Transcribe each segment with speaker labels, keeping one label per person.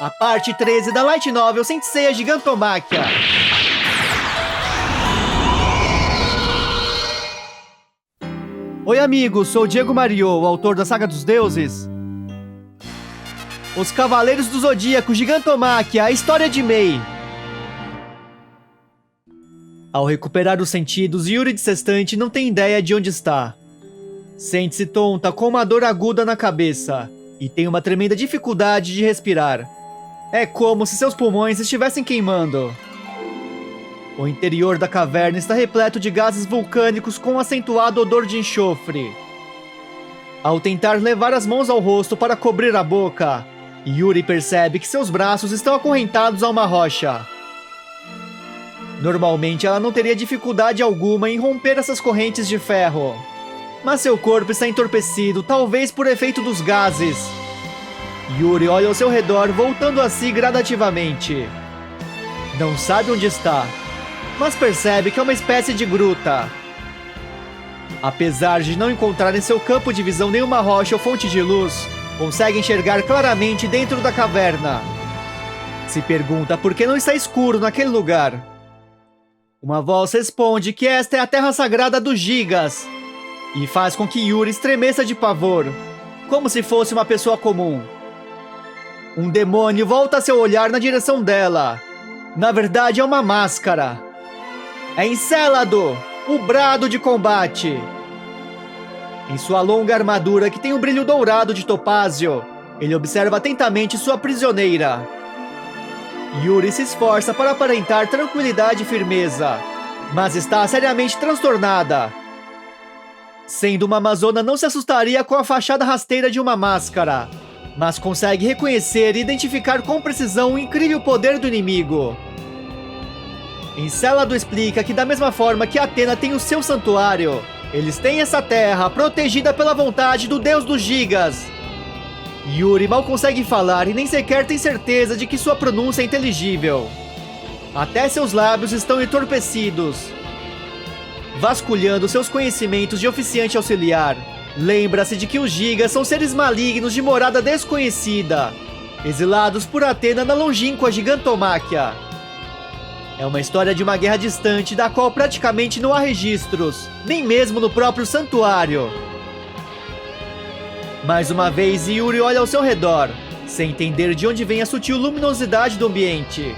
Speaker 1: A parte 13 da Light Novel Senseiya Gigantomachia. Oi amigos, sou o Diego Mario, o autor da Saga dos Deuses. Os Cavaleiros do Zodíaco Gigantomachia, a história de Mei. Ao recuperar os sentidos, Yuri de Sextante não tem ideia de onde está. Sente-se tonta com uma dor aguda na cabeça e tem uma tremenda dificuldade de respirar. É como se seus pulmões estivessem queimando. O interior da caverna está repleto de gases vulcânicos com um acentuado odor de enxofre. Ao tentar levar as mãos ao rosto para cobrir a boca, Yuri percebe que seus braços estão acorrentados a uma rocha. Normalmente ela não teria dificuldade alguma em romper essas correntes de ferro, mas seu corpo está entorpecido, talvez por efeito dos gases. Yuri olha ao seu redor, voltando a si gradativamente. Não sabe onde está, mas percebe que é uma espécie de gruta. Apesar de não encontrar em seu campo de visão nenhuma rocha ou fonte de luz, consegue enxergar claramente dentro da caverna. Se pergunta por que não está escuro naquele lugar. Uma voz responde que esta é a terra sagrada dos Gigas, e faz com que Yuri estremeça de pavor, como se fosse uma pessoa comum. Um demônio volta seu olhar na direção dela. Na verdade é uma máscara. É Encélado, o brado de combate. Em sua longa armadura que tem um brilho dourado de topázio, ele observa atentamente sua prisioneira. Yuri se esforça para aparentar tranquilidade e firmeza, mas está seriamente transtornada. Sendo uma amazona, não se assustaria com a fachada rasteira de uma máscara, mas consegue reconhecer e identificar com precisão o incrível poder do inimigo. Encélado explica que da mesma forma que Athena tem o seu santuário, eles têm essa terra protegida pela vontade do deus dos Gigas. Yuri mal consegue falar e nem sequer tem certeza de que sua pronúncia é inteligível. Até seus lábios estão entorpecidos. Vasculhando seus conhecimentos de oficiante auxiliar, lembra-se de que os Gigas são seres malignos de morada desconhecida, exilados por Athena na longínqua Gigantomachia. É uma história de uma guerra distante da qual praticamente não há registros, nem mesmo no próprio santuário. Mais uma vez, Yuri olha ao seu redor, sem entender de onde vem a sutil luminosidade do ambiente.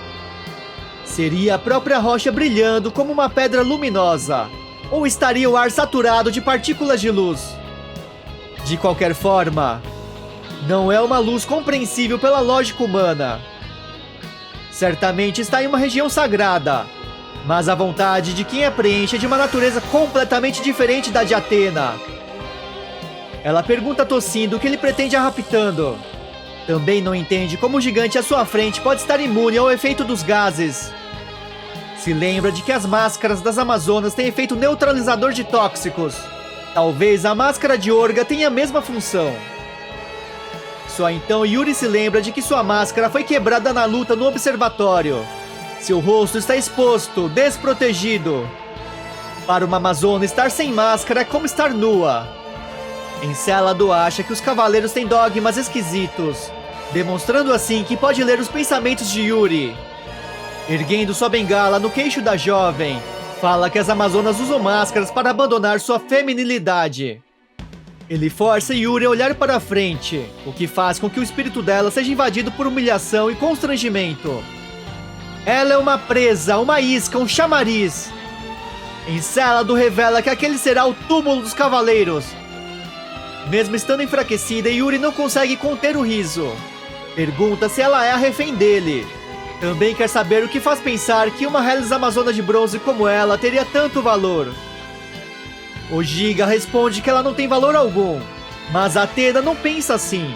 Speaker 1: Seria a própria rocha brilhando como uma pedra luminosa, ou estaria o ar saturado de partículas de luz? De qualquer forma, não é uma luz compreensível pela lógica humana. Certamente está em uma região sagrada, mas a vontade de quem a preenche é de uma natureza completamente diferente da de Athena. Ela pergunta tossindo o que ele pretende a raptando. Também não entende como o gigante à sua frente pode estar imune ao efeito dos gases. Se lembra de que as máscaras das Amazonas têm efeito neutralizador de tóxicos. Talvez a máscara de Orga tenha a mesma função. Só então Yuri se lembra de que sua máscara foi quebrada na luta no observatório. Seu rosto está exposto, desprotegido. Para uma Amazona, estar sem máscara é como estar nua. Encélado acha que os cavaleiros têm dogmas esquisitos, demonstrando assim que pode ler os pensamentos de Yuri. Erguendo sua bengala no queixo da jovem, fala que as Amazonas usam máscaras para abandonar sua feminilidade. Ele força Yuri a olhar para a frente, o que faz com que o espírito dela seja invadido por humilhação e constrangimento. Ela é uma presa, uma isca, um chamariz. Encélado revela que aquele será o túmulo dos cavaleiros. Mesmo estando enfraquecida, Yuri não consegue conter o riso. Pergunta se ela é a refém dele. Também quer saber o que faz pensar que uma Hellis Amazona de bronze como ela teria tanto valor. O Giga responde que ela não tem valor algum, mas Athena não pensa assim.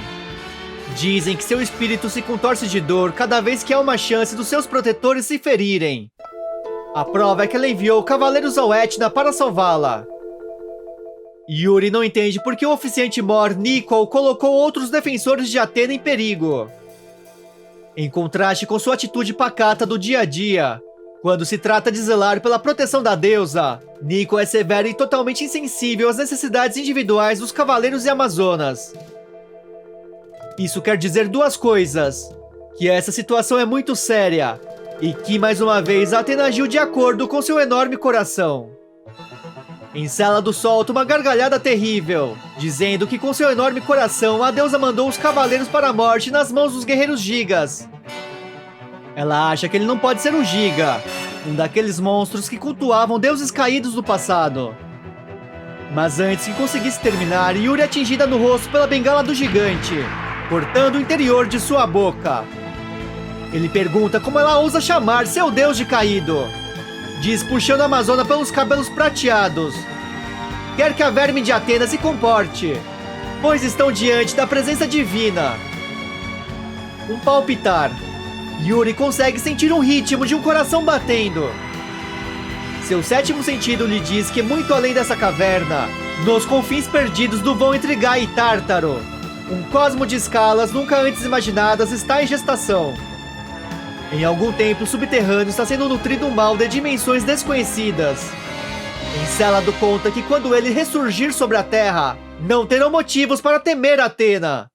Speaker 1: Dizem que seu espírito se contorce de dor cada vez que há uma chance dos seus protetores se ferirem. A prova é que ela enviou cavaleiros ao Etna para salvá-la. Yuri não entende por que o oficiante Mor, Nicol, colocou outros defensores de Athena em perigo. Em contraste com sua atitude pacata do dia a dia, quando se trata de zelar pela proteção da deusa, Nicol é severo e totalmente insensível às necessidades individuais dos cavaleiros e amazonas. Isso quer dizer duas coisas. que essa situação é muito séria e que, mais uma vez, Athena agiu de acordo com seu enorme coração. Encelado solta uma gargalhada terrível, dizendo que com seu enorme coração a deusa mandou os cavaleiros para a morte nas mãos dos guerreiros Gigas. Ela acha que ele não pode ser um Giga, um daqueles monstros que cultuavam deuses caídos do passado. Mas antes que conseguisse terminar, Yuri é atingida no rosto pela bengala do gigante, cortando o interior de sua boca. Ele pergunta como ela ousa chamar seu deus de caído. Diz puxando a Amazona pelos cabelos prateados. Quer que a verme de Athena se comporte, pois estão diante da presença divina. Um palpitar. Yuri consegue sentir um ritmo de um coração batendo. Seu sétimo sentido lhe diz que muito além dessa caverna, nos confins perdidos do vão entre Gaia e Tártaro, um cosmo de escalas nunca antes imaginadas está em gestação. Em algum templo subterrâneo está sendo nutrido um mal de dimensões desconhecidas. Encélado conta que quando ele ressurgir sobre a Terra, não terão motivos para temer Athena.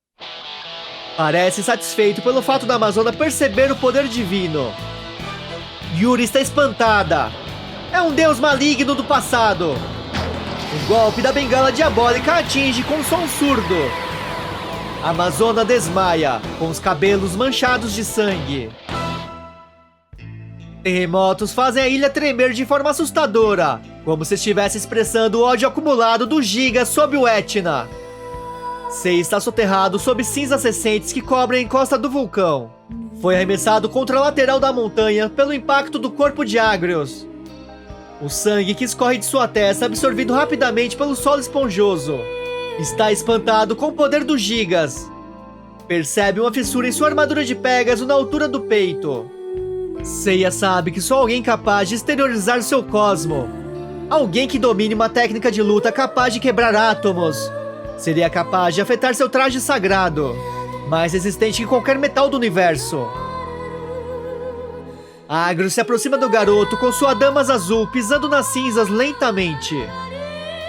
Speaker 1: Parece satisfeito pelo fato da Amazona perceber o poder divino. Yuri está espantada. É um deus maligno do passado. O golpe da bengala diabólica atinge com um som surdo. A Amazona desmaia, com os cabelos manchados de sangue. Terremotos fazem a ilha tremer de forma assustadora, como se estivesse expressando o ódio acumulado do Giga sob o Etna. Sei está soterrado sob cinzas recentes que cobrem a encosta do vulcão. Foi arremessado contra a lateral da montanha pelo impacto do corpo de Agrios. O sangue que escorre de sua testa é absorvido rapidamente pelo solo esponjoso. Está espantado com o poder dos Gigas. Percebe uma fissura em sua armadura de Pégaso na altura do peito. Seiya sabe que só alguém capaz de exteriorizar seu cosmo, alguém que domine uma técnica de luta capaz de quebrar átomos, seria capaz de afetar seu traje sagrado, mais resistente que qualquer metal do universo. Agro se aproxima do garoto com sua damas azul pisando nas cinzas lentamente.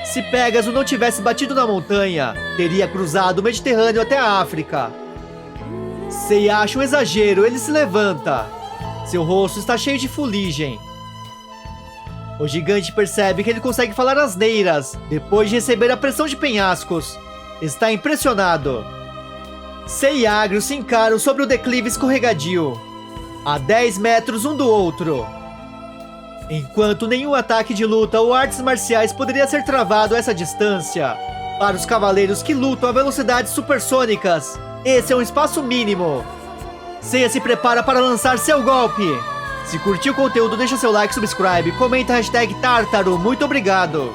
Speaker 1: Se Pégaso não tivesse batido na montanha, teria cruzado o Mediterrâneo até a África. Seiya acha um exagero, ele se levanta. Seu rosto está cheio de fuligem. O gigante percebe que ele consegue falar asneiras depois de receber a pressão de penhascos. Está impressionado. Sei e Agro se encaram sobre o declive escorregadio, a 10 metros um do outro. Enquanto nenhum ataque de luta ou artes marciais poderia ser travado a essa distância, para os cavaleiros que lutam a velocidades supersônicas, esse é um espaço mínimo. Seiya se prepara para lançar seu golpe. Se curtiu o conteúdo, deixa seu like, subscribe, comenta a hashtag Tártaro. Muito obrigado!